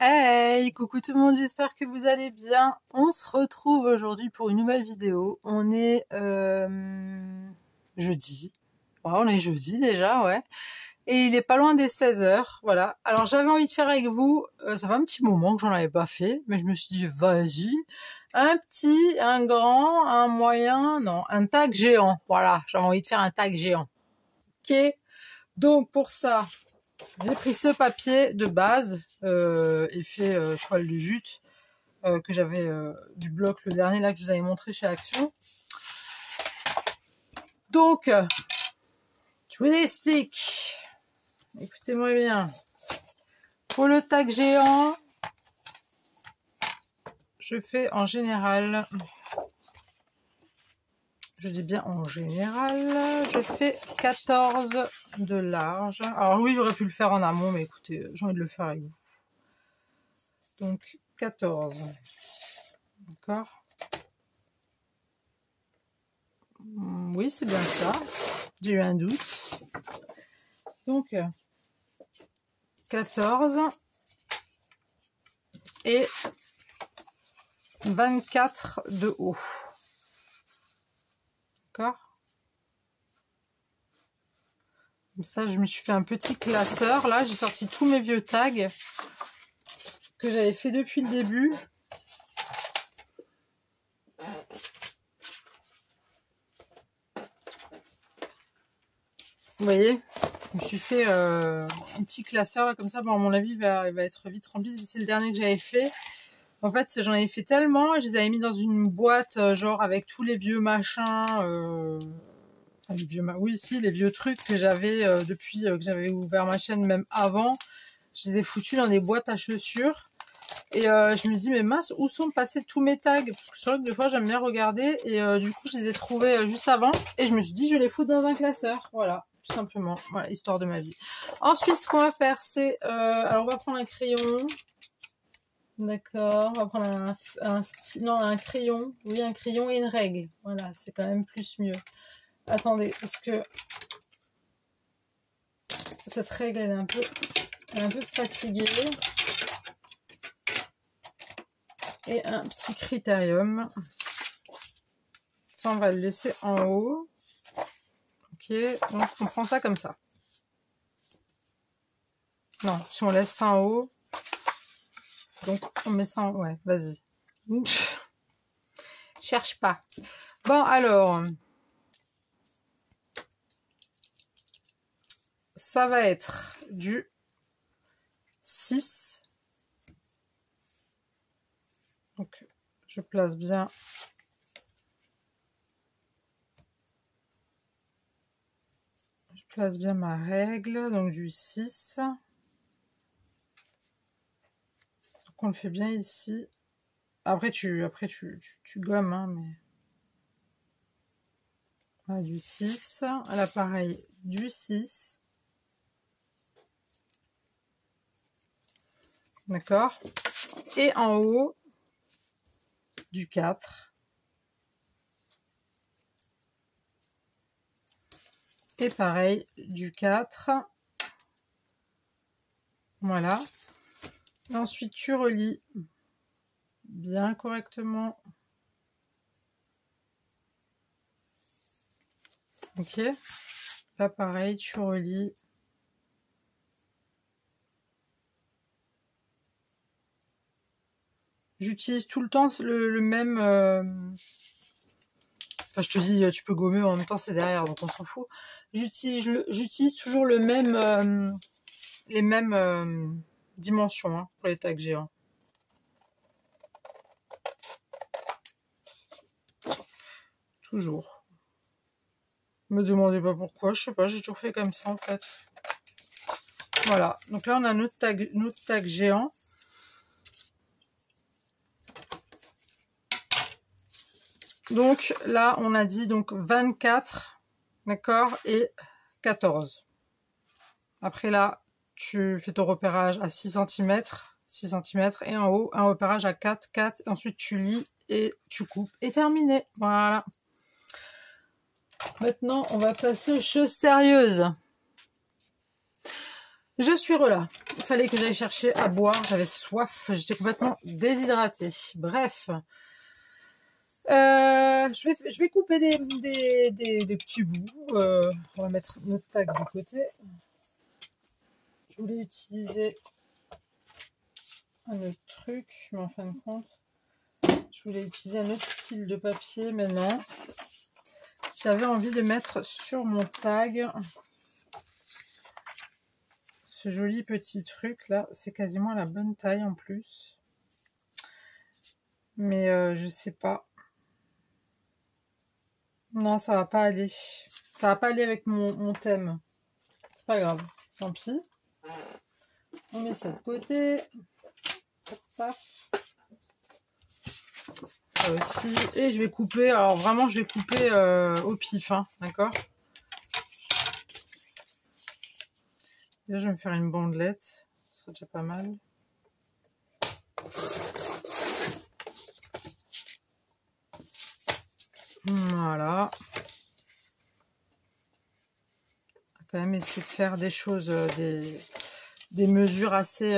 Hey, coucou tout le monde, j'espère que vous allez bien. On se retrouve aujourd'hui pour une nouvelle vidéo. On est jeudi. Ouais, on est jeudi déjà, ouais. Et il est pas loin des 16h, voilà. Alors j'avais envie de faire avec vous, ça fait un petit moment que j'en avais pas fait, mais je me suis dit, vas-y, un petit, un grand, un moyen, non, un tag géant. Voilà, j'avais envie de faire un tag géant. Ok, donc pour ça, j'ai pris ce papier de base, effet toile de jute, que j'avais du bloc le dernier là que je vous avais montré chez Action. Donc, je vous explique. Écoutez-moi bien. Pour le tag géant, je fais en général, je dis bien en général, je fais 14 de large. Alors oui, j'aurais pu le faire en amont, mais écoutez, j'ai envie de le faire avec vous. Donc 14. D'accord? Oui, c'est bien ça. J'ai eu un doute. Donc 14 et 24 de haut. D'accord? Comme ça, je me suis fait un petit classeur. Là, j'ai sorti tous mes vieux tags que j'avais fait depuis le début. Vous voyez, je me suis fait un petit classeur là, comme ça. Bon, à mon avis, il va être vite rempli. C'est le dernier que j'avais fait. En fait, j'en avais fait tellement, je les avais mis dans une boîte, genre avec tous les vieux machins, enfin les vieux, oui, si, les vieux trucs que j'avais depuis que j'avais ouvert ma chaîne, même avant. Je les ai foutus dans des boîtes à chaussures. Et je me dis, mais mince, où sont passés tous mes tags? Parce que c'est vrai que des fois, j'aime bien regarder. Et du coup, je les ai trouvés juste avant. Et je me suis dit, je vais les foutre dans un classeur. Voilà, tout simplement. Voilà, histoire de ma vie. Ensuite, ce qu'on va faire, c'est... alors, on va prendre un crayon. D'accord, on va prendre un crayon. Oui, un crayon et une règle. Voilà, c'est quand même plus mieux. Attendez, parce que cette règle, elle est un peu fatiguée. Et un petit critérium. Ça, on va le laisser en haut. Ok, donc on prend ça comme ça. Non, si on laisse ça en haut, donc on met ça en haut. Ouais, vas-y. Cherche pas. Bon, alors, ça va être du 6. Donc, je place bien. Je place bien ma règle, donc du 6. Donc, on le fait bien ici. Après, tu gommes, hein, mais... Voilà, du 6. À l'appareil, du 6. D'accord? Et en haut, du 4. Et pareil, du 4. Voilà. Et ensuite, tu relis bien correctement. Ok. Là, pareil, tu relis. J'utilise tout le temps le même... Enfin, je te dis, tu peux gommer, en même temps, c'est derrière, donc on s'en fout. J'utilise toujours le même... les mêmes dimensions, hein, pour les tags géants. Toujours. Me demandez pas pourquoi, je sais pas, j'ai toujours fait comme ça en fait. Voilà, donc là on a notre tag géant. Donc là on a dit donc 24, d'accord, et 14. Après là, tu fais ton repérage à 6 cm, 6 cm, et en haut, un repérage à 4, 4, ensuite tu lis et tu coupes, et terminé. Voilà. Maintenant, on va passer aux choses sérieuses. Je suis relâ. Il fallait que j'aille chercher à boire. J'avais soif. J'étais complètement déshydratée. Bref. Je vais couper des petits bouts. On va mettre notre tag de côté. Je voulais utiliser un autre truc, mais en fin de compte, je voulais utiliser un autre style de papier, mais non. J'avais envie de mettre sur mon tag ce joli petit truc là. C'est quasiment la bonne taille en plus. Mais je sais pas. Non, ça va pas aller. Ça va pas aller avec mon thème. C'est pas grave. Tant pis. On met ça de côté. Paf. Ça aussi. Et je vais couper. Alors vraiment, je vais couper au pif. Hein, d'accord? Là, je vais me faire une bandelette. Ce serait déjà pas mal. Voilà. On va quand même essayer de faire des choses, des mesures assez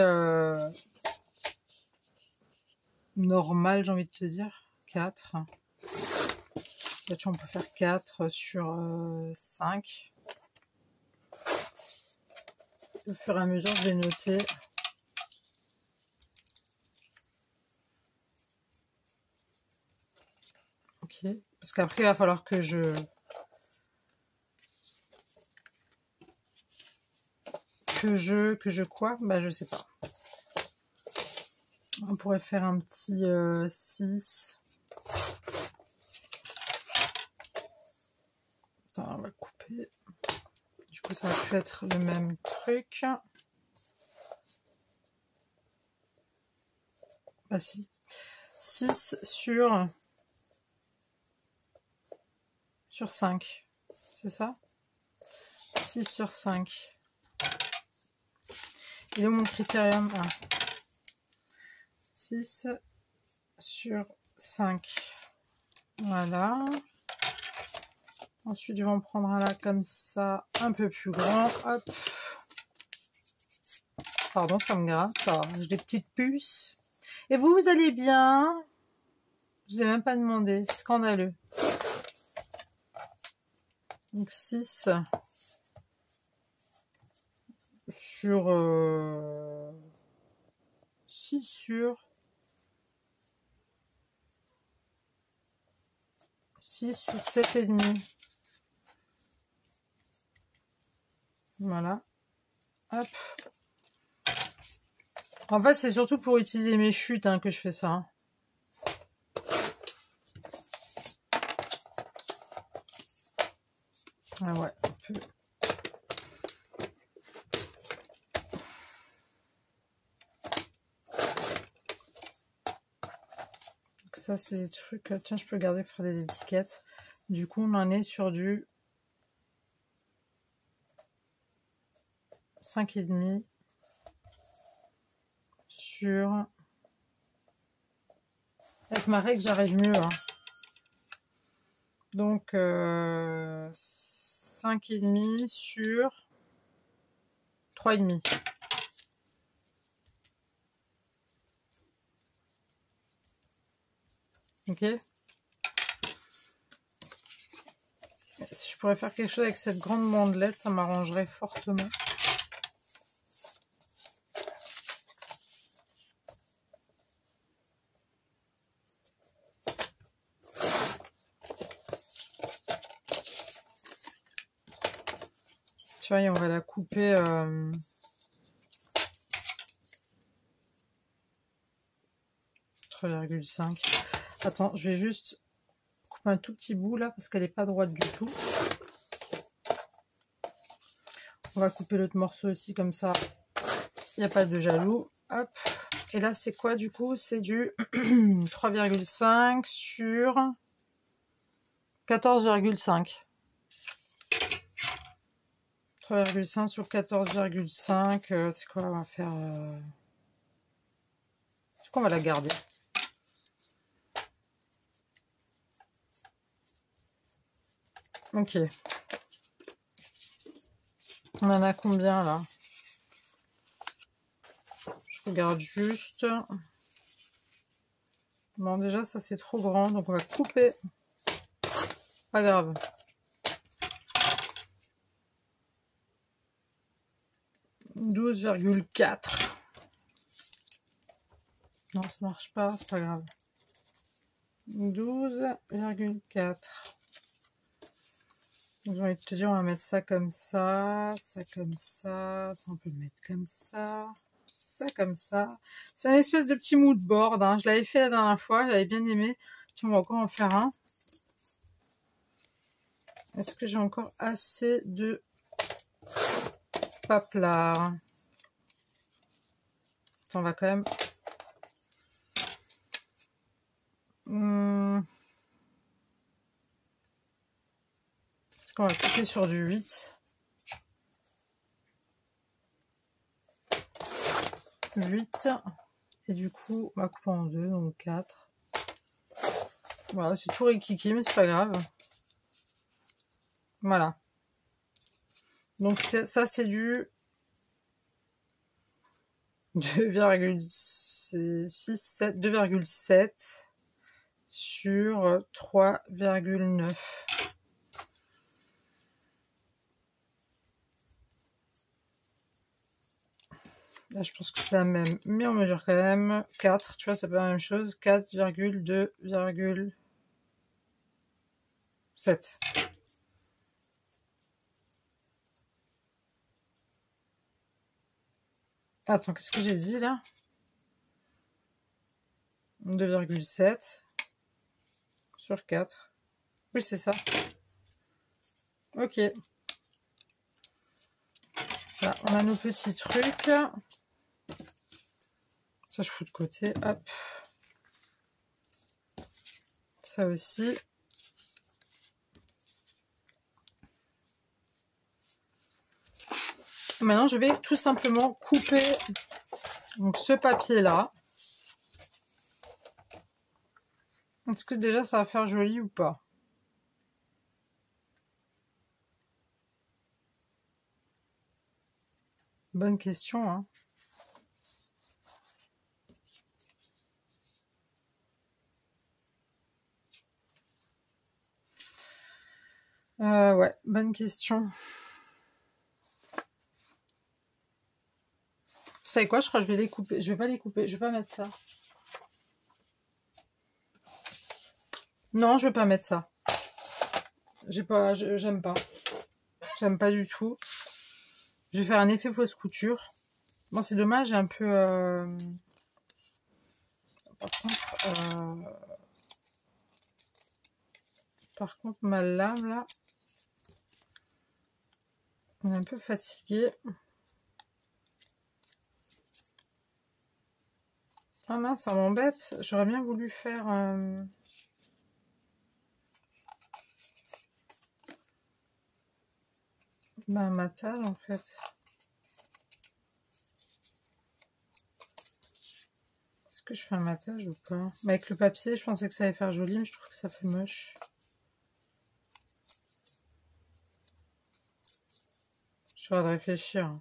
normales, j'ai envie de te dire. 4. Peut-être qu'on peut faire 4 sur 5. Au fur et à mesure, je vais noter. Ok. Parce qu'après, il va falloir que je... Que je quoi? Bah, je sais pas. On pourrait faire un petit 6. Attends, on va couper. Du coup, ça va plus être le même truc. Bah si. 6 sur 5. C'est ça? 6 sur 5. Il est où mon critérium? Ah. 6 sur 5. Voilà. Ensuite, je vais en prendre un là comme ça, un peu plus grand. Hop. Pardon, ça me gratte. J'ai des petites puces. Et vous, vous allez bien? Je vous ai même pas demandé. Scandaleux. Donc 6 sur 6 sur 7,5. Voilà. Hop. En fait, c'est surtout pour utiliser mes chutes hein, que je fais ça. Hein. Ah ouais, un peu. Donc ça, c'est des trucs... Tiens, je peux garder pour faire des étiquettes. Du coup, on en est sur du 5,5 sur... Avec ma règle, j'arrive mieux. Hein. Donc, 5,5 sur 3,5. Ok. Si je pourrais faire quelque chose avec cette grande bandelette, ça m'arrangerait fortement. Tu vois, et on va la couper... 3,5. Attends, je vais juste couper un tout petit bout là parce qu'elle n'est pas droite du tout. On va couper l'autre morceau aussi comme ça. Il n'y a pas de jaloux. Hop. Et là, c'est quoi du coup? C'est du 3,5 sur 14,5. 3,5 sur 14,5. C'est quoi? On va faire... C'est quoi? On va la garder. Ok. On en a combien là? regarde juste. Bon, déjà, ça c'est trop grand, donc on va couper. Pas grave. $12,4. Non, ça marche pas, c'est pas grave. 12,4. J'ai envie de te dire, on va mettre ça comme ça comme ça on peut le mettre comme ça comme ça. C'est une espèce de petit mood board, hein. Je l'avais fait la dernière fois, j'avais bien aimé. Tiens, on va encore en faire un. Est-ce que j'ai encore assez de paplard? On va quand même... Est-ce qu'on va couper sur du 8? 8. Et du coup, on va couper en 2, donc 4. Voilà, c'est tout rikiki, mais c'est pas grave. Voilà. Donc ça, c'est du 2,7 sur 3,9. Là, je pense que c'est la même, mais on mesure quand même 4, tu vois, c'est pas la même chose. 4,2,7. Attends, qu'est-ce que j'ai dit là? 2,7 sur 4. Oui, c'est ça. Ok. Là, on a nos petits trucs. Ça, je fous de côté. Hop. Ça aussi. Maintenant, je vais tout simplement couper donc, ce papier-là. Est-ce que déjà, ça va faire joli ou pas? Bonne question, hein. Ouais, bonne question. Vous savez quoi? Je crois que je vais les couper. Je vais pas les couper. Je vais pas mettre ça. Non, je vais pas mettre ça. J'aime pas. J'aime pas du tout. Je vais faire un effet fausse couture. Bon, c'est dommage, j'ai un peu... Par contre, ma lame, là... On est un peu fatigué. Ah mince, ça m'embête. J'aurais bien voulu faire... un matage, en fait. Est-ce que je fais un matage ou pas? Mais avec le papier, je pensais que ça allait faire joli, mais je trouve que ça fait moche. Je suis en train de réfléchir.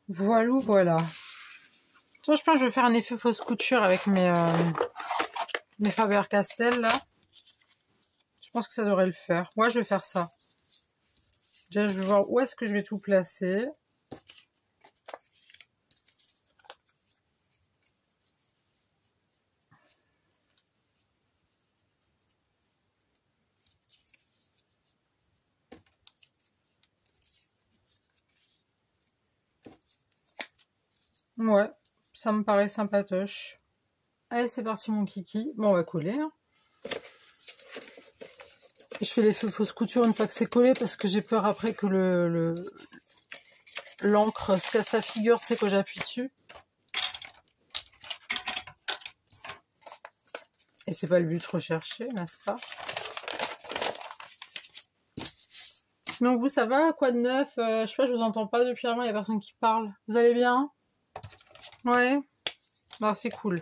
Voilà. Je pense que je vais faire un effet fausse couture avec mes Faber-Castell, là. Je pense que ça devrait le faire. Moi, je vais faire ça. Déjà, je vais voir où est-ce que je vais tout placer. Ouais, ça me paraît sympatoche. Allez, c'est parti mon kiki. Bon, on va coller. Hein. Je fais l'effet fausse couture une fois que c'est collé parce que j'ai peur après que l'encre se casse la figure, tu sais, quand j'appuie dessus. Et c'est pas le but recherché, n'est-ce pas? Sinon, vous, ça va? Quoi de neuf? Je sais pas, je vous entends pas depuis avant, il y a personne qui parle. Vous allez bien? Ouais? Non, c'est cool.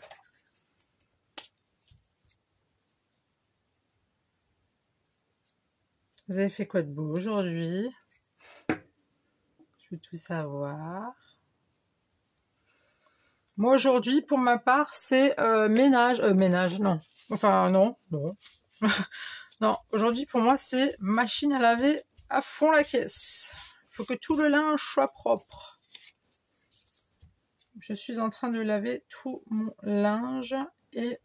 Vous avez fait quoi de beau aujourd'hui? Je veux tout savoir. Moi, aujourd'hui, pour ma part, c'est ménage. Ménage, non. Enfin, non. Non, aujourd'hui, pour moi, c'est machine à laver à fond la caisse. Il faut que tout le linge soit propre. Je suis en train de laver tout mon linge et...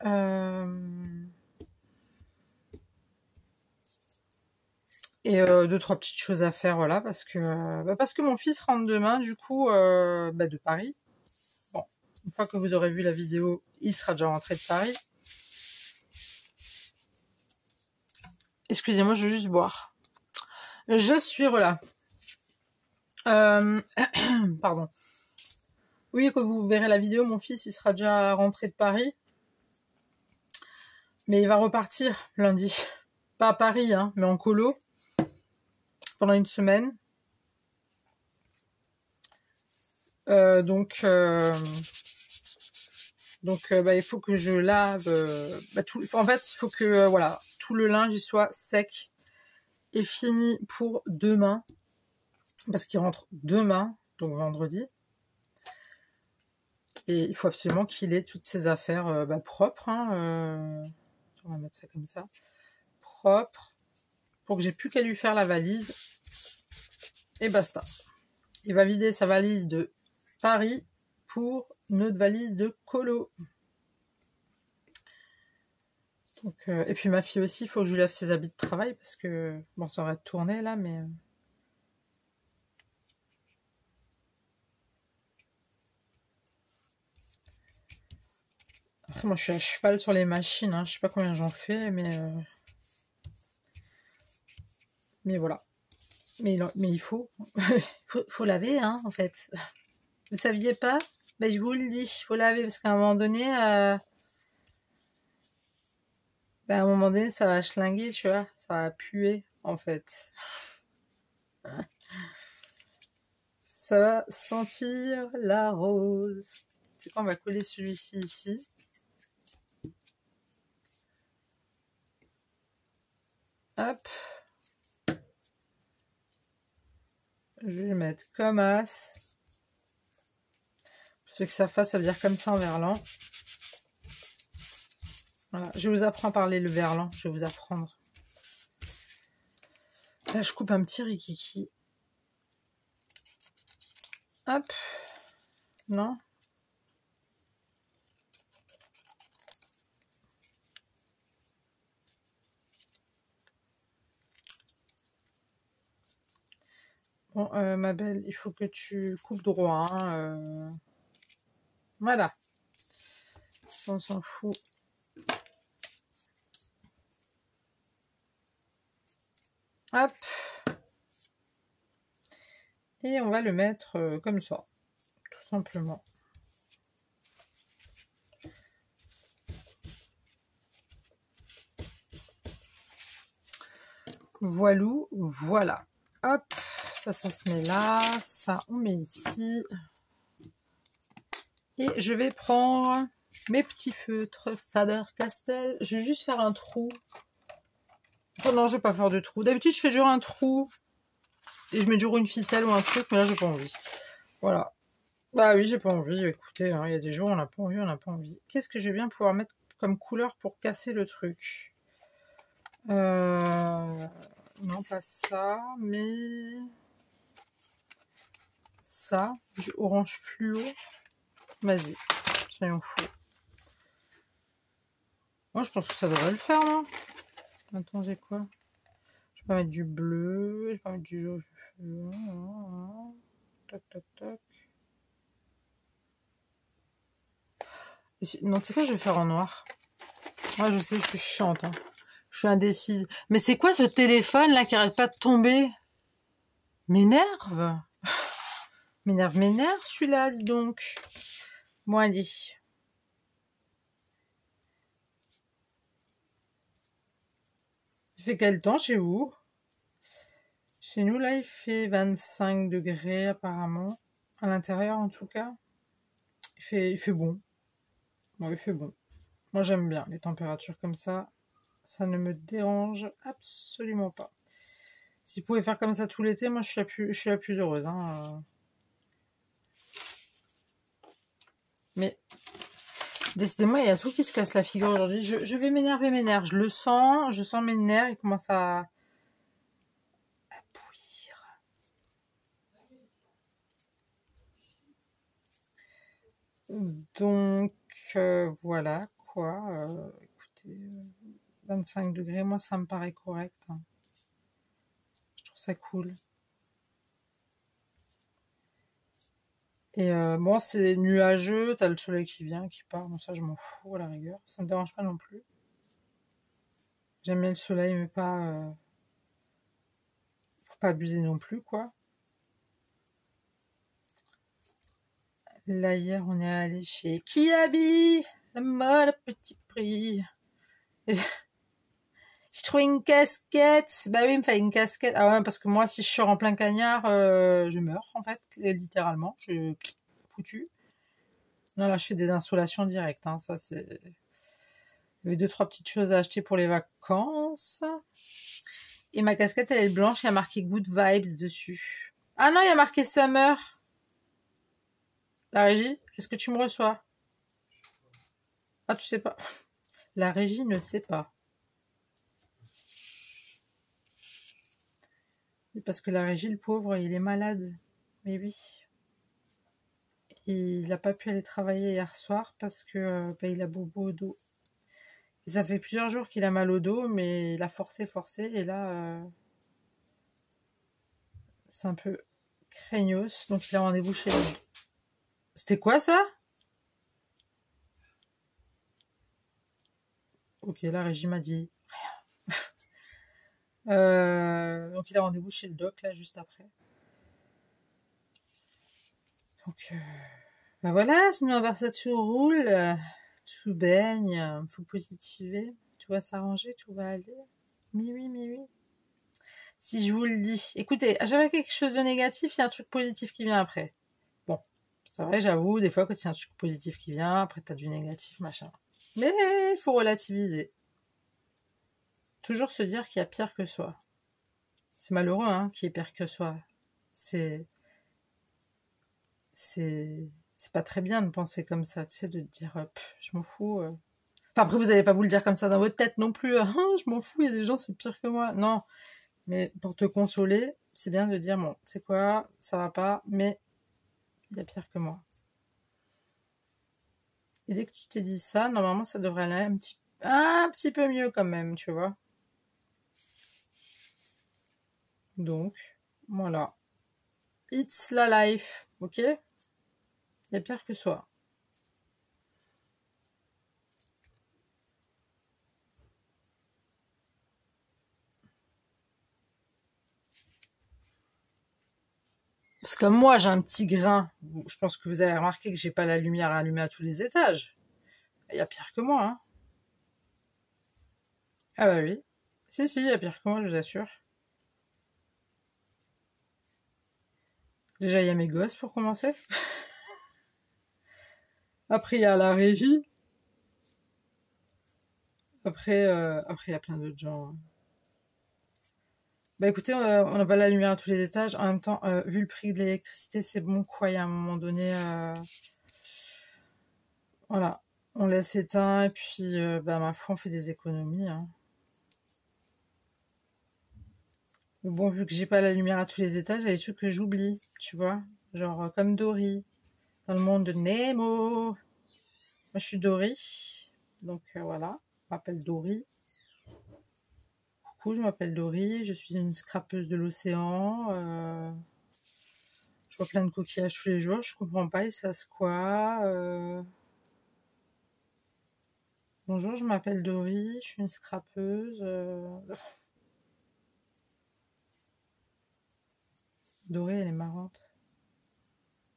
deux, trois petites choses à faire, voilà, parce que mon fils rentre demain, du coup, de Paris. Bon, une fois que vous aurez vu la vidéo, il sera déjà rentré de Paris. Excusez-moi, je veux juste boire. Je suis voilà. Pardon. Oui, quand vous verrez la vidéo, mon fils, il sera déjà rentré de Paris. Mais il va repartir lundi. Pas à Paris, hein, mais en colo. Pendant une semaine. Donc, il faut que je lave tout. En fait, il faut que voilà, tout le linge il soit sec et fini pour demain. Parce qu'il rentre demain, donc vendredi. Et il faut absolument qu'il ait toutes ses affaires propres. Hein, on va mettre ça comme ça. Propre. Pour que j'ai plus qu'à lui faire la valise. Et basta. Il va vider sa valise de Paris pour une autre valise de colo. Donc, et puis ma fille aussi, il faut que je lui lave ses habits de travail parce que, bon, ça aurait tourné là, mais... Après, moi, je suis à cheval sur les machines, hein. Je sais pas combien j'en fais, mais voilà. Mais il faut. faut laver, hein, en fait. Vous saviez pas? Ben, je vous le dis, il faut laver, parce qu'à un moment donné... à un moment donné, ça va schlinguer, tu vois. Ça va puer, en fait. Ça va sentir la rose. C'est quoi, on va coller celui-ci ici. Hop. Je vais le mettre comme as. Pour ceux que ça fasse, ça veut dire comme ça en verlan. Voilà. Je vous apprends à parler le verlan. Je vais vous apprendre. Là, je coupe un petit rikiki. Hop. Non. Bon, ma belle, il faut que tu coupes droit. Hein, Voilà. Ça, on s'en fout. Hop. Et on va le mettre comme ça. Tout simplement. Voilou, voilà. Hop. Ça se met là. Ça, on met ici. Et je vais prendre mes petits feutres Faber-Castell. Je vais juste faire un trou. Enfin non, je vais pas faire de trou. D'habitude, je fais toujours un trou. Et je mets toujours une ficelle ou un truc. Mais là, j'ai pas envie. Voilà. Bah oui, j'ai pas envie. Écoutez, hein, il y a des jours, on n'a pas envie, on n'a pas envie. Qu'est-ce que je vais bien pouvoir mettre comme couleur pour casser le truc? Non, pas ça, mais... Ça, du orange fluo. Vas-y, soyons fous. Moi, je pense que ça devrait le faire, non? Attends, j'ai quoi? Je vais pas mettre du bleu, je vais pas mettre du jaune. Toc, toc, toc. Non, tu sais quoi, je vais faire en noir. Moi, je sais, je suis chiante. Hein. Je suis indécise. Mais c'est quoi ce téléphone là qui arrête pas de tomber? M'énerve. M'énerve celui-là, dis donc. Bon, allez. Il fait quel temps chez vous? Chez nous, là, il fait 25 degrés apparemment. À l'intérieur, en tout cas. Il fait bon. Bon, il fait bon. Moi, j'aime bien les températures comme ça. Ça ne me dérange absolument pas. S'il pouvait faire comme ça tout l'été, moi, je suis la plus heureuse. Hein. Mais décidément, il y a tout qui se casse la figure aujourd'hui. Je vais m'énerver mes nerfs. Je sens mes nerfs. Ils commencent à bouillir. Donc, voilà, quoi. Écoutez, 25 degrés, moi, ça me paraît correct. Hein. Je trouve ça cool. Et bon, c'est nuageux, t'as le soleil qui vient, qui part. Bon, ça, je m'en fous à la rigueur. Ça me dérange pas non plus. J'aime bien le soleil, mais pas... faut pas abuser non plus, quoi. Là, hier, on est allé chez Kiabi, la mode à petit prix. J'ai trouvé une casquette. Bah oui, il me fallait une casquette. Ah ouais, parce que moi, si je sors en plein cagnard, je meurs, en fait, littéralement. Je suis foutu. Non, là, je fais des installations directes. Hein. Ça, c'est... Il y avait 2-3 petites choses à acheter pour les vacances. Et ma casquette, elle est blanche. Il y a marqué Good Vibes dessus. Ah non, il y a marqué Summer. La régie, est-ce que tu me reçois? Ah, tu sais pas. La régie ne sait pas. Parce que la régie, le pauvre, il est malade. Mais oui. Il n'a pas pu aller travailler hier soir parce que bah, il a bobo au dos. Et ça fait plusieurs jours qu'il a mal au dos, mais il a forcé. Et là, c'est un peu craignos. Donc il a rendez-vous chez lui. C'était quoi ça? Ok, la régie m'a dit rien. Donc il a rendez-vous chez le doc là juste après. Donc bah voilà, sinon à part ça tout roule, tout baigne, faut positiver, tout va s'arranger, tout va aller. Mais oui. Si je vous le dis, écoutez, à chaque fois quelque chose de négatif, il y a un truc positif qui vient après. Bon, c'est vrai, j'avoue, des fois quand il y a un truc positif qui vient, après t'as du négatif, machin. Mais il faut relativiser. Toujours se dire qu'il y a pire que soi. C'est malheureux, hein, qu'il y ait pire que soi. C'est pas très bien de penser comme ça, tu sais, de te dire, je m'en fous. Enfin, après, vous n'allez pas vous le dire comme ça dans votre tête non plus. Ah, je m'en fous, il y a des gens, c'est pire que moi. Non, mais pour te consoler, c'est bien de dire, bon, tu sais quoi, ça va pas, mais il y a pire que moi. Et dès que tu t'es dit ça, normalement, ça devrait aller un petit peu mieux quand même, tu vois. Donc, voilà. It's la life, ok? Il y a pire que soi. Parce que moi, j'ai un petit grain. Je pense que vous avez remarqué que j'ai pas la lumière allumée à tous les étages. Il y a pire que moi, hein. Ah bah oui. Si, il y a pire que moi, je vous assure. Déjà, il y a mes gosses pour commencer. Après, il y a la régie. Après, il y a plein d'autres gens. Bah écoutez, on n'a pas la lumière à tous les étages. En même temps, vu le prix de l'électricité, c'est bon quoi. Il y a un moment donné, voilà, on laisse éteint et puis, bah ma foi, on fait des économies. Hein. Mais bon, vu que j'ai pas la lumière à tous les étages, il y a des trucs que j'oublie, tu vois. Genre comme Dory, dans le monde de Nemo. Moi, je suis Dory. Donc voilà, je m'appelle Dory. Coucou, je m'appelle Dory. Je suis une scrapeuse de l'océan. Je vois plein de coquillages tous les jours. Je comprends pas, il se passe quoi Bonjour, je m'appelle Dory, je suis une scrapeuse. Dory, elle est marrante.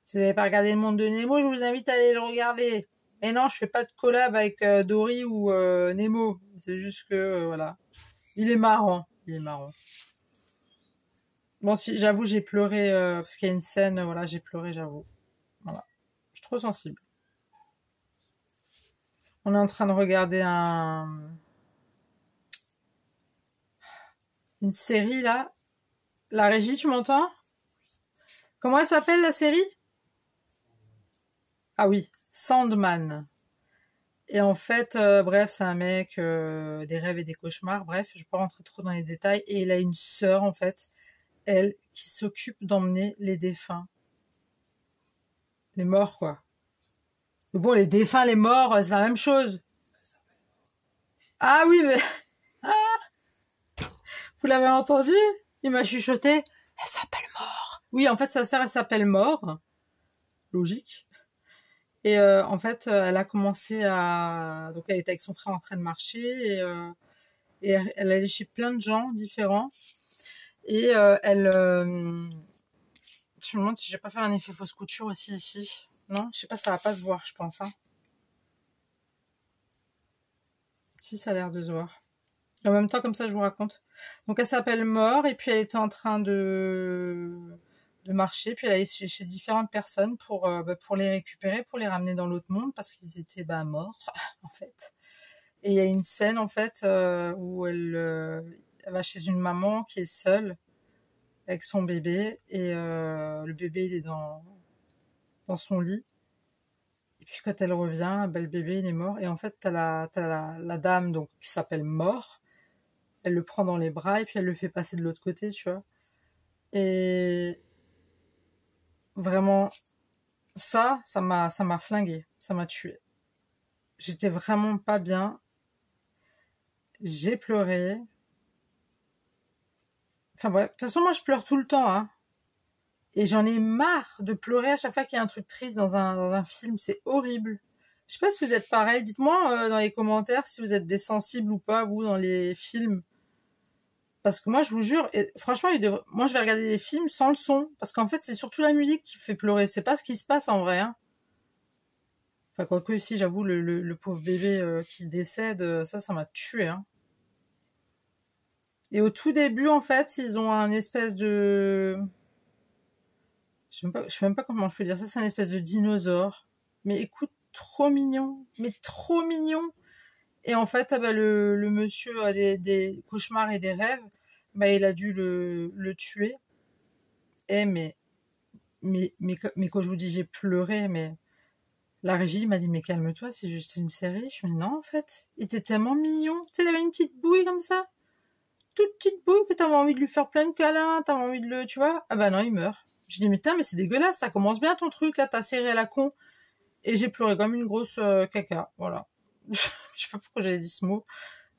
Si vous n'avez pas regardé Le Monde de Nemo, je vous invite à aller le regarder. Et non, je fais pas de collab avec Dory ou Nemo. C'est juste que, voilà. Il est marrant. Il est marrant. Bon, si, j'avoue, j'ai pleuré, parce qu'il y a une scène, voilà, j'ai pleuré, j'avoue. Voilà. Je suis trop sensible. On est en train de regarder une série, là. La régie, tu m'entends? Comment elle s'appelle, la série? Ah oui, Sandman. Et en fait, bref, c'est un mec, des rêves et des cauchemars. Bref, je ne vais pas rentrer trop dans les détails. Et il a une sœur, en fait, elle, qui s'occupe d'emmener les défunts. Les morts, quoi. Mais bon, les défunts, les morts, c'est la même chose. Ah oui, mais... Ah, vous l'avez entendu? Il m'a chuchoté. Elle s'appelle Mort. Oui, en fait, sa sœur, elle s'appelle Mort. Logique. Et en fait, elle a commencé à... Donc, elle était avec son frère en train de marcher. Et elle allait chez plein de gens différents. Et elle... Je me demande si je vais pas faire un effet fausse couture aussi ici. Non, je sais pas, ça va pas se voir, je pense. Hein. Si, ça a l'air de se voir. En même temps, comme ça, je vous raconte. Donc, elle s'appelle Mort, et puis elle était en train de marcher, puis elle allait chez différentes personnes pour les récupérer, pour les ramener dans l'autre monde, parce qu'ils étaient morts, en fait. Et il y a une scène, en fait, où elle va chez une maman qui est seule, avec son bébé, et le bébé, il est dans son lit. Et puis quand elle revient, le bébé, il est mort. Et en fait, t'as la dame donc, qui s'appelle Mort. Elle le prend dans les bras et puis elle le fait passer de l'autre côté, tu vois. Et vraiment, ça m'a flingué. Ça m'a tué. J'étais vraiment pas bien. J'ai pleuré. Enfin bref, de toute façon, moi, je pleure tout le temps, hein. Et j'en ai marre de pleurer à chaque fois qu'il y a un truc triste dans un film. C'est horrible. Je sais pas si vous êtes pareil. Dites-moi dans les commentaires si vous êtes des sensibles ou pas, vous, dans les films. Parce que moi, je vous jure, et franchement, moi, je vais regarder des films sans le son. Parce qu'en fait, c'est surtout la musique qui fait pleurer. C'est pas ce qui se passe en vrai. Hein. Enfin, quoique, si, j'avoue, le pauvre bébé qui décède, ça m'a tué. Hein. Et au tout début, en fait, ils ont un espèce de... Je sais même pas comment je peux dire ça. C'est un espèce de dinosaure. Mais écoute, trop mignon. Mais trop mignon. Et en fait, le monsieur a des cauchemars et des rêves. Il a dû le tuer. Et mais quand je vous dis j'ai pleuré, mais la régie m'a dit mais calme-toi, c'est juste une série. Je me dis non en fait, il était tellement mignon. Tu sais, il avait une petite bouille comme ça, toute petite bouille que t'avais envie de lui faire plein de câlins, t'avais envie de le, tu vois. Ah bah non, il meurt. Je dis mais putain mais c'est dégueulasse, ça commence bien ton truc là, ta série à la con. Et j'ai pleuré comme une grosse caca, voilà. Je sais pas pourquoi j'avais dit ce mot.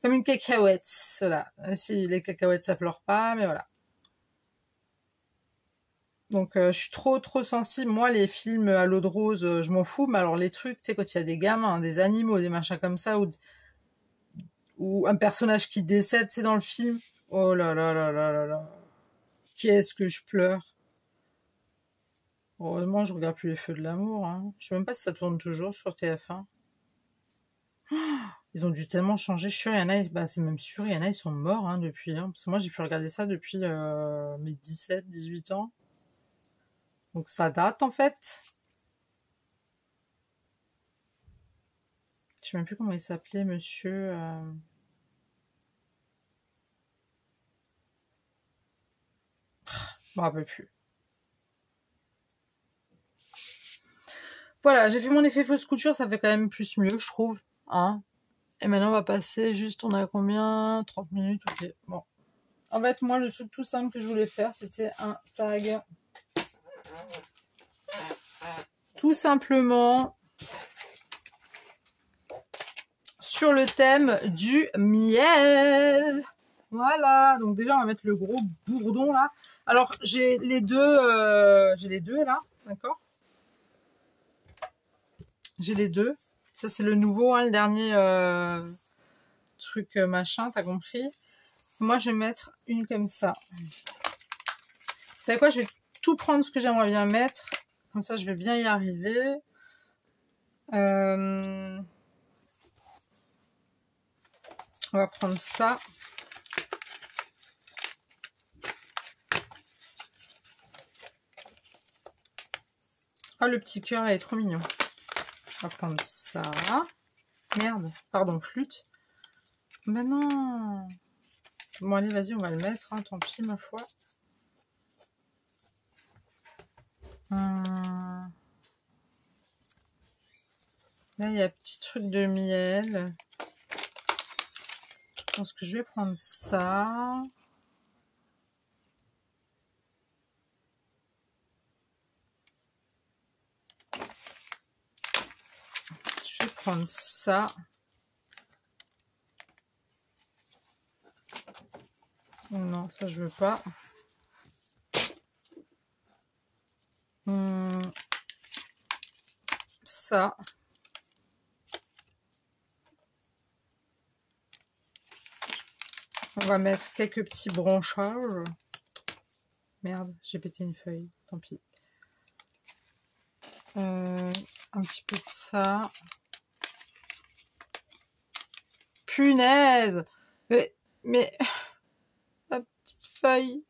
Comme une cacahuète, voilà. Si les cacahuètes ça pleure pas, mais voilà. Donc je suis trop sensible. Moi les films à l'eau de rose, je m'en fous. Mais alors les trucs, tu sais quand il y a des gamins, des animaux, des machins comme ça, ou un personnage qui décède, c'est dans le film. Oh là là là là là là. Qu'est-ce que je pleure. Heureusement je regarde plus les Feux de l'amour. Hein. Je sais même pas si ça tourne toujours sur TF1. Ils ont dû tellement changer. Je suis sûre, il y en a, c'est même sûr, il y en a, ils sont morts hein, depuis. Hein, parce que moi j'ai pu regarder ça depuis mes 17, 18 ans. Donc ça date en fait. Je sais même plus comment il s'appelait, monsieur. Je me rappelle plus. Voilà, j'ai fait mon effet fausse couture, ça fait quand même plus mieux, je trouve. Hein. Et maintenant, on va passer juste, on a combien? 30 minutes, ok. Bon. En fait, moi, le truc tout simple que je voulais faire, c'était un tag. Tout simplement sur le thème du miel. Voilà, donc déjà, on va mettre le gros bourdon, là. Alors, j'ai les deux là, d'accord? J'ai les deux. Ça, c'est le nouveau, hein, le dernier truc machin, t'as compris? Moi, je vais mettre une comme ça. Vous savez quoi? Je vais tout prendre ce que j'aimerais bien mettre. Comme ça, je vais bien y arriver. On va prendre ça. Oh, le petit cœur, là, est trop mignon. On va prendre ça. Merde, pardon, flûte. Mais non. Bon, allez, vas-y, on va le mettre. Hein, tant pis, ma foi. Là, il y a un petit truc de miel. Je pense que je vais prendre ça. Je vais prendre ça. Non, ça, je veux pas. Ça. On va mettre quelques petits branchages. Merde, j'ai pété une feuille. Tant pis. Un petit peu de ça. Punaise! Mais ma petite feuille.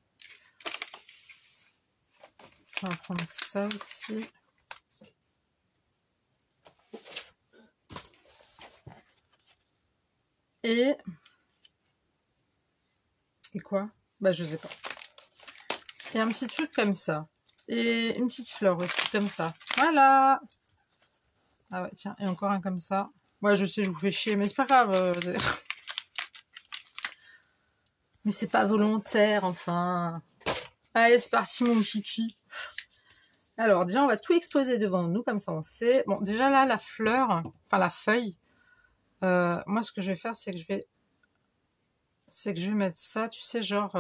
On va prendre ça ici. Et quoi? Bah, je sais pas. Et un petit truc comme ça. Et une petite fleur aussi, comme ça. Voilà! Ah ouais, tiens, et encore un comme ça. Moi, je sais, je vous fais chier, mais c'est pas grave. Mais c'est pas volontaire, enfin. Allez, c'est parti, mon kiki. Alors, déjà, on va tout exposer devant nous, comme ça, on sait. Bon, déjà, là, la fleur, enfin, la feuille. Moi, ce que je vais faire, c'est que je vais mettre ça, tu sais, genre,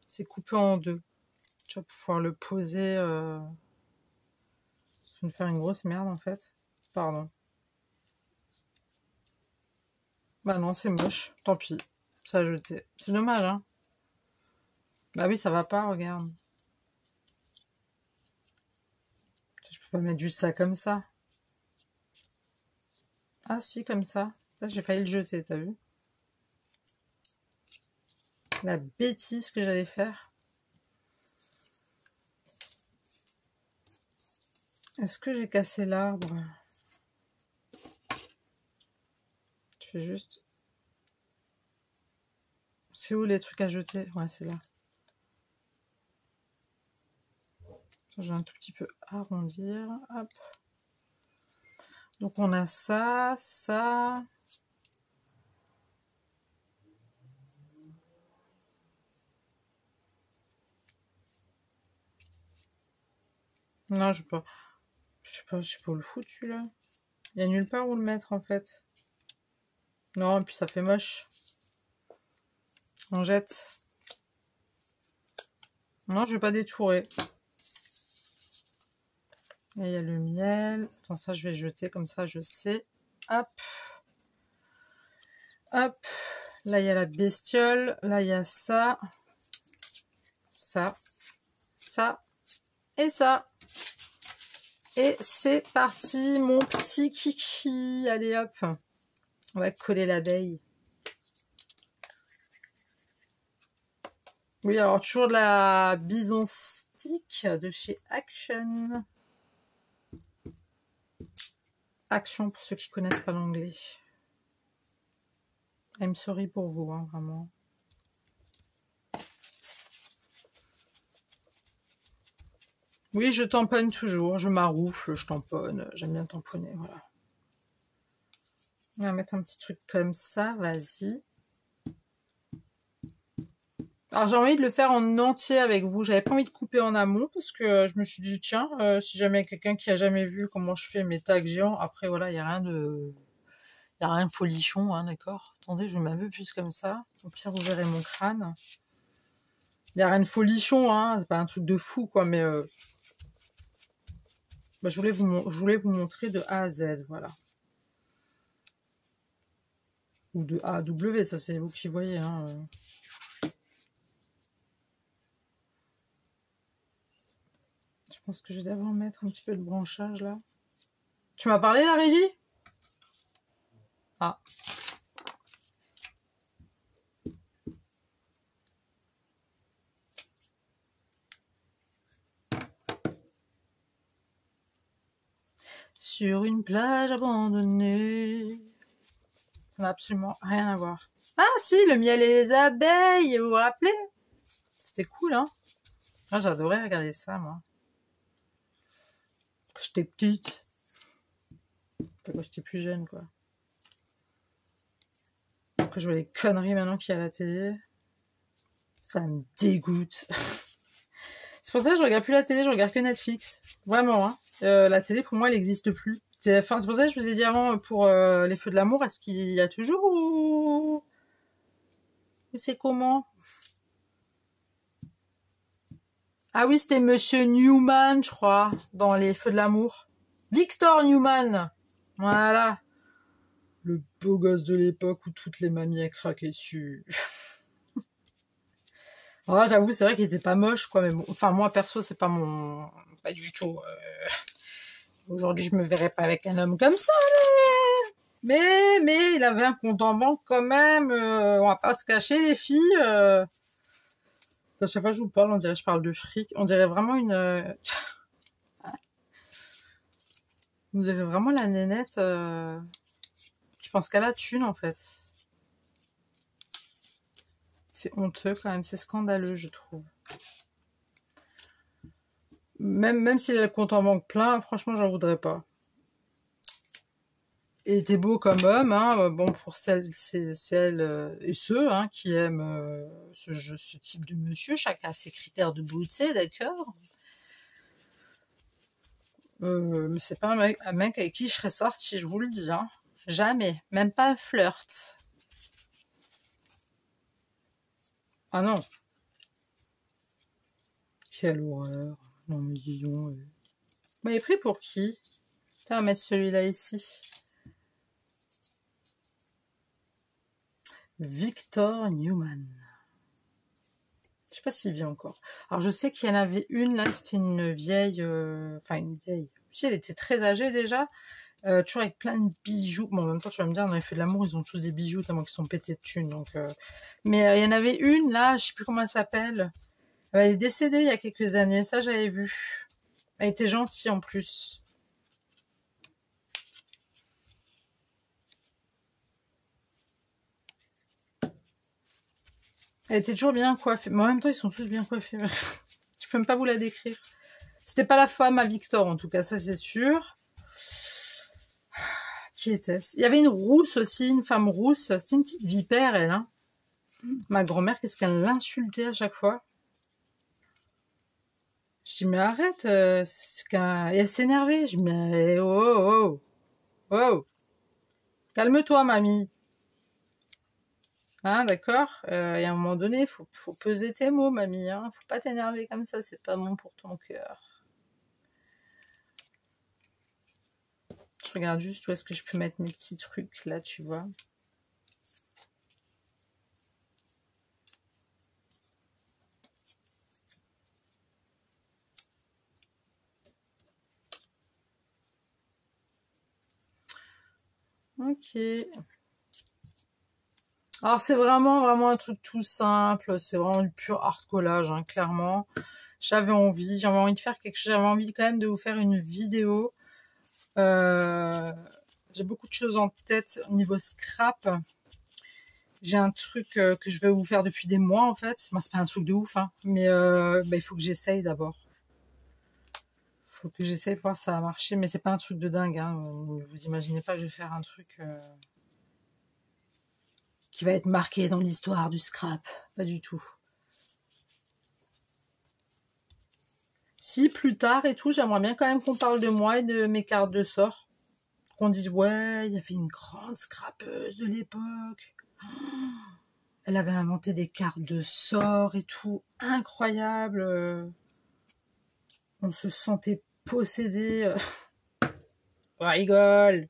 c'est coupé en deux. Tu vas pouvoir le poser. Je vais me faire une grosse merde, en fait. Pardon. Bah non, c'est moche. Tant pis. Ça a jeté. C'est dommage, hein. Bah oui, ça va pas, regarde. Je peux pas mettre juste ça comme ça. Ah si, comme ça. Là, j'ai failli le jeter, t'as vu? La bêtise que j'allais faire. Est-ce que j'ai cassé l'arbre? Je fais juste... C'est où les trucs à jeter? Ouais, c'est là. Je vais un tout petit peu arrondir. Hop. Donc on a ça, ça. Non, je sais pas. Je sais pas où le foutu là. Il y a nulle part où le mettre en fait. Non, et puis ça fait moche. On jette. Non, je vais pas détourer. Et il y a le miel. Attends, ça je vais jeter comme ça, je sais. Hop. Hop. Là, il y a la bestiole. Là, il y a ça. Ça. Ça. Et ça. Et c'est parti, mon petit kiki. Allez, hop. On va coller l'abeille. Oui, alors toujours de la bison stick de chez Action. Action pour ceux qui connaissent pas l'anglais. I'm sorry pour vous, hein, vraiment. Oui, je tamponne toujours, je maroufle, je tamponne, j'aime bien tamponner, voilà. On va mettre un petit truc comme ça, vas-y. Alors j'ai envie de le faire en entier avec vous, j'avais pas envie de couper en amont parce que je me suis dit tiens, si jamais quelqu'un qui a jamais vu comment je fais mes tags géants, après voilà, il n'y a rien de... Il n'y a rien de folichon, hein, d'accord? Attendez, je mets un peu plus comme ça. Au pire, vous verrez mon crâne. Il n'y a rien de folichon, hein. C'est pas un truc de fou, quoi, mais... Bah, je voulais vous montrer de A à Z, voilà. Ou de A à W, ça c'est vous qui voyez. Hein. Je pense que je vais d'abord mettre un petit peu de branchage là. Tu m'as parlé la régie? Ah. Sur une plage abandonnée. Ça n'a absolument rien à voir. Ah si, le miel et les abeilles, vous vous rappelez? C'était cool, hein? Ah, j'adorais regarder ça, moi. Quand j'étais petite. Enfin, quand j'étais plus jeune, quoi. Quand je vois les conneries maintenant qu'il y a à la télé, ça me dégoûte. C'est pour ça que je regarde plus la télé, je regarde que Netflix. Vraiment, hein. La télé, pour moi, elle n'existe plus. C'est pour ça que je vous ai dit avant, pour les Feux de l'amour, est-ce qu'il y a toujours ou c'est comment? Ah oui, c'était Monsieur Newman, je crois, dans les Feux de l'amour. Victor Newman. Voilà. Le beau gosse de l'époque où toutes les mamies a craqué dessus. Alors, j'avoue, c'est vrai qu'il était pas moche, quoi, mais bon. Enfin, moi, perso, c'est pas mon... Pas du tout. Aujourd'hui, je me verrais pas avec un homme comme ça, mais il avait un compte en banque quand même. On va pas se cacher, les filles. À chaque fois que je vous parle, on dirait que je parle de fric. On dirait vraiment une... on dirait vraiment la nénette qui pense qu'à la thune, en fait. C'est honteux, quand même. C'est scandaleux, je trouve. Même s'il a le compte en banque plein, franchement, j'en voudrais pas. Il était beau comme homme, hein. Bon, pour celles et ceux hein, qui aiment ce type de monsieur, chacun a ses critères de beauté, d'accord. Mais c'est pas un mec avec qui je serais sortie, je vous le dis. Hein. Jamais, même pas un flirt. Ah non. Quelle horreur. Non mais disons... Bah, il est pris pour qui? Tiens, on va mettre celui-là ici. Victor Newman. Je sais pas s'il vit encore. Alors, je sais qu'il y en avait une, là, c'était une vieille... Enfin, une vieille... Si, elle était très âgée, déjà. Toujours avec plein de bijoux. Bon, en même temps, tu vas me dire, dans les Feux de l'amour, ils ont tous des bijoux, tellement qu'ils sont pétés de thunes. Donc, mais il y en avait une, là, je sais plus comment elle s'appelle. Elle est décédée il y a quelques années, ça, j'avais vu. Elle était gentille, en plus. Elle était toujours bien coiffée. Mais en même temps, ils sont tous bien coiffés. Je peux même pas vous la décrire. C'était pas la femme à Victor, en tout cas, ça c'est sûr. Qui était-ce? Il y avait une rousse aussi, une femme rousse. C'était une petite vipère, elle. Hein. Ma grand-mère, qu'est-ce qu'elle l'insultait à chaque fois. Je dis, mais arrête. Et elle s'énervait. Je dis, mais oh, oh, oh. Oh. Calme-toi, mamie. Hein, d'accord. Et à un moment donné, faut peser tes mots, mamie. Hein. Faut pas t'énerver comme ça, c'est pas bon pour ton cœur. Je regarde juste où est-ce que je peux mettre mes petits trucs, là, tu vois. Ok. Alors, c'est vraiment un truc tout simple. C'est vraiment du pur art collage, hein, clairement. J'avais envie de faire quelque chose. J'avais envie quand même de vous faire une vidéo. J'ai beaucoup de choses en tête au niveau scrap. J'ai un truc que je vais vous faire depuis des mois, en fait. Moi, c'est pas un truc de ouf, hein, mais il faut que j'essaye d'abord. Faut que j'essaye de voir si ça va marcher, mais c'est pas un truc de dingue. Hein. Vous imaginez pas que je vais faire un truc qui va être marqué dans l'histoire du scrap. Pas du tout. Si plus tard et tout, j'aimerais bien quand même qu'on parle de moi et de mes cartes de sort. Qu'on dise, ouais, il y avait une grande scrapeuse de l'époque. Elle avait inventé des cartes de sort et tout. Incroyable. On se sentait possédé. On rigole.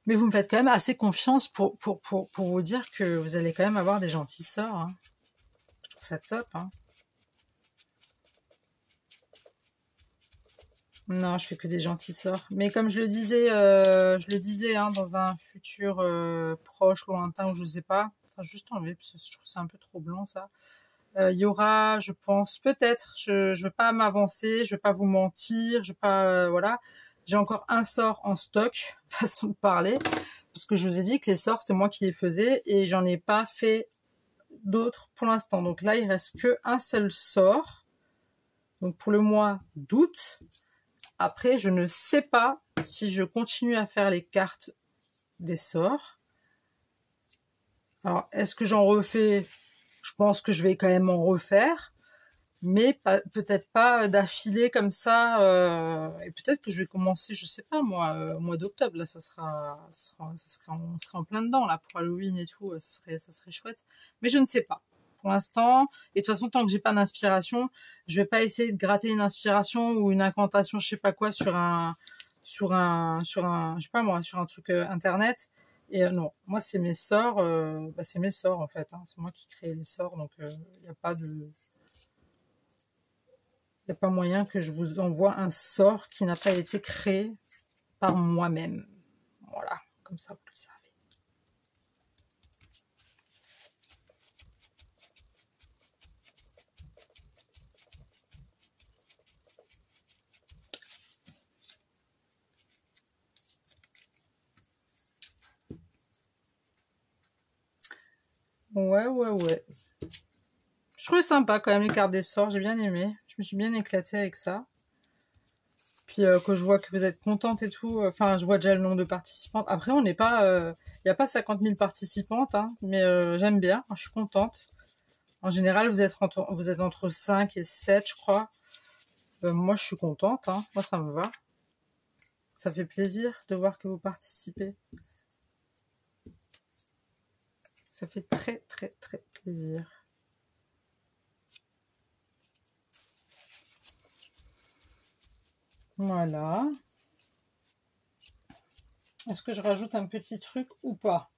Mais vous me faites quand même assez confiance pour vous dire que vous allez quand même avoir des gentils sorts. Hein. Je trouve ça top. Hein. Non, je fais que des gentils sorts. Mais comme je le disais hein, dans un futur proche, lointain, ou je sais pas. Enfin, juste enlever, parce que je trouve ça un peu trop blanc, ça. Il y aura, je pense, peut-être, je veux pas m'avancer, je veux pas vous mentir, je veux pas, voilà. J'ai encore un sort en stock, façon de parler, parce que je vous ai dit que les sorts, c'était moi qui les faisais, et j'en ai pas fait d'autres pour l'instant. Donc là, il reste que un seul sort, donc pour le mois d'août. Après, je ne sais pas si je continue à faire les cartes des sorts. Alors, est-ce que j'en refais? Je pense que je vais quand même en refaire, mais peut-être pas d'affilée comme ça. Et peut-être que je vais commencer, je sais pas moi, au mois d'octobre. Là, on sera en plein dedans là pour Halloween et tout. Ça serait chouette. Mais je ne sais pas. Pour l'instant, et de toute façon, tant que j'ai pas d'inspiration, je vais pas essayer de gratter une inspiration ou une incantation, je sais pas quoi, je sais pas moi, sur un truc internet. Et non, moi c'est mes sorts, c'est mes sorts en fait. Hein. C'est moi qui crée les sorts, donc il n'y a pas de, il n'y a pas moyen que je vous envoie un sort qui n'a pas été créé par moi-même. Voilà, comme ça vous le savez. Ouais. Je trouve sympa quand même les cartes des sorts, j'ai bien aimé. Je me suis bien éclatée avec ça. Puis que je vois que vous êtes contente et tout, enfin je vois déjà le nombre de participantes. Après on n'est pas, il n'y a pas 50 000 participantes, hein, mais j'aime bien, je suis contente. En général vous êtes entre 5 et 7 je crois. Moi je suis contente, hein. Moi ça me va. Ça fait plaisir de voir que vous participez. Ça fait très plaisir. Voilà. Est-ce que je rajoute un petit truc ou pas?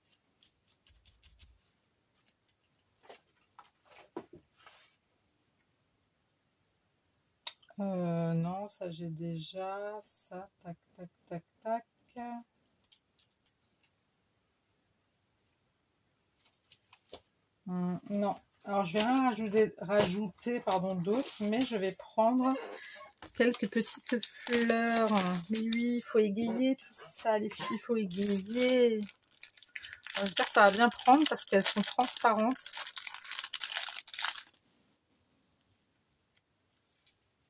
Non, ça j'ai déjà. Ça, tac. Non. Alors je vais rien rajouter pardon, d'autres, mais je vais prendre quelques petites fleurs. Mais oui, il faut égayer tout ça, les filles, il faut égayer. J'espère que ça va bien prendre parce qu'elles sont transparentes.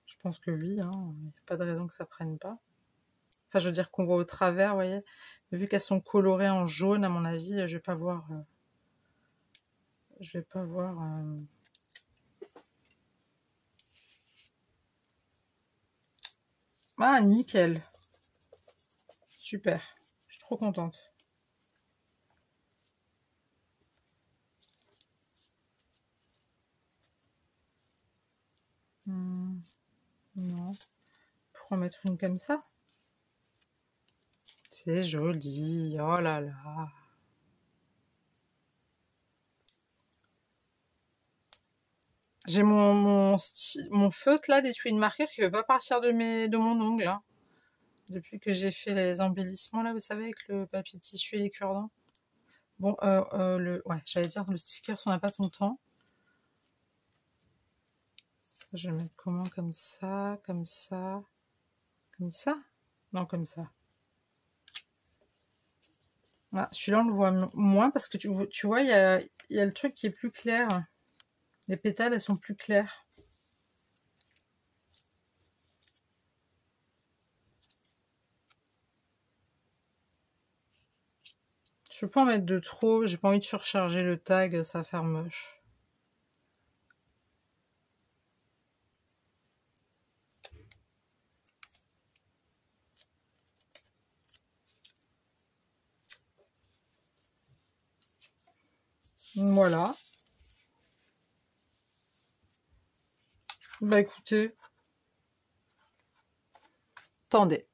Je pense que oui, hein. Il n'y a pas de raison que ça prenne pas. Enfin, je veux dire qu'on voit au travers, vous voyez. Mais vu qu'elles sont colorées en jaune, à mon avis, je vais pas voir. Je vais pas voir. Ah, nickel. Super. Je suis trop contente. Non. Pour en mettre une comme ça. C'est joli. Oh là là. J'ai mon feutre là des Twin Markers qui veut pas partir de mon ongle. Hein. Depuis que j'ai fait les embellissements là, vous savez, avec le papier tissu et les cure-dents. Bon, ouais, j'allais dire le sticker, on n'a pas ton temps. Je vais mettre comment? Comme ça, comme ça, comme ça? Non, comme ça. Ah, celui-là, on le voit moins parce que tu vois, il y a le truc qui est plus clair. Les pétales, elles sont plus claires. Je peux pas en mettre de trop, j'ai pas envie de surcharger le tag, ça va faire moche. Voilà. Bah écoutez, attendez.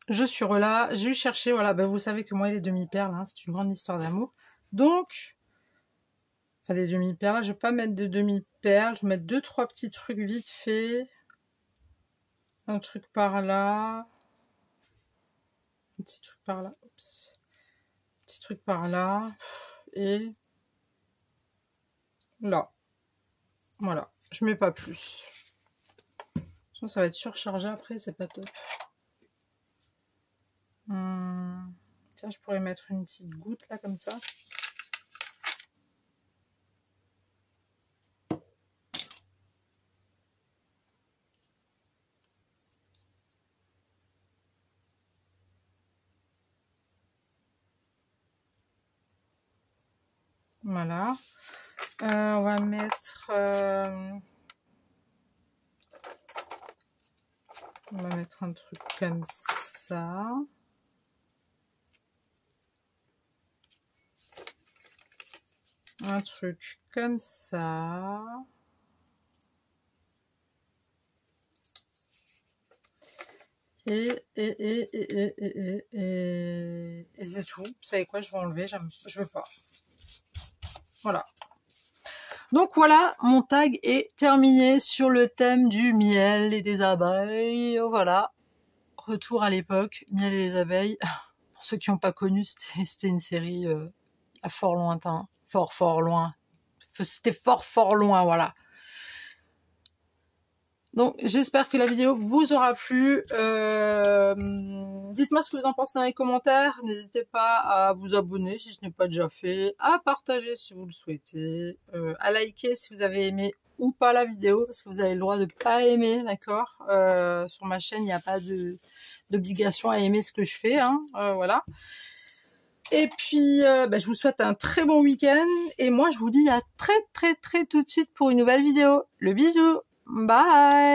je suis relâ, j'ai eu cherché, voilà, ben vous savez que moi, les demi-perles, hein, c'est une grande histoire d'amour. Donc, enfin, des demi-perles, là, je vais pas mettre de demi-perles, je vais mettre 2-3 petits trucs vite fait. Un truc par là. Un petit truc par là. Oups. Un petit truc par là. Et là. Voilà. Je mets pas plus. Sinon, ça va être surchargé après, c'est pas top. Tiens, je pourrais mettre une petite goutte là, comme ça. Voilà. On va mettre... on va mettre un truc comme ça. Un truc comme ça. Et c'est tout. Vous savez quoi, je vais enlever, je veux pas. Voilà. Donc voilà, mon tag est terminé sur le thème du miel et des abeilles. Voilà. Retour à l'époque, miel et les abeilles. Pour ceux qui n'ont pas connu, c'était une série à fort lointain. Fort loin. C'était fort loin, voilà. Donc j'espère que la vidéo vous aura plu. Dites-moi ce que vous en pensez dans les commentaires. N'hésitez pas à vous abonner si ce n'est pas déjà fait, à partager si vous le souhaitez, à liker si vous avez aimé ou pas la vidéo, parce que vous avez le droit de pas aimer, d'accord. Sur ma chaîne, il n'y a pas d'obligation à aimer ce que je fais, hein, voilà. Et puis, je vous souhaite un très bon week-end. Et moi, je vous dis à très tout de suite pour une nouvelle vidéo. Le bisou. Bye.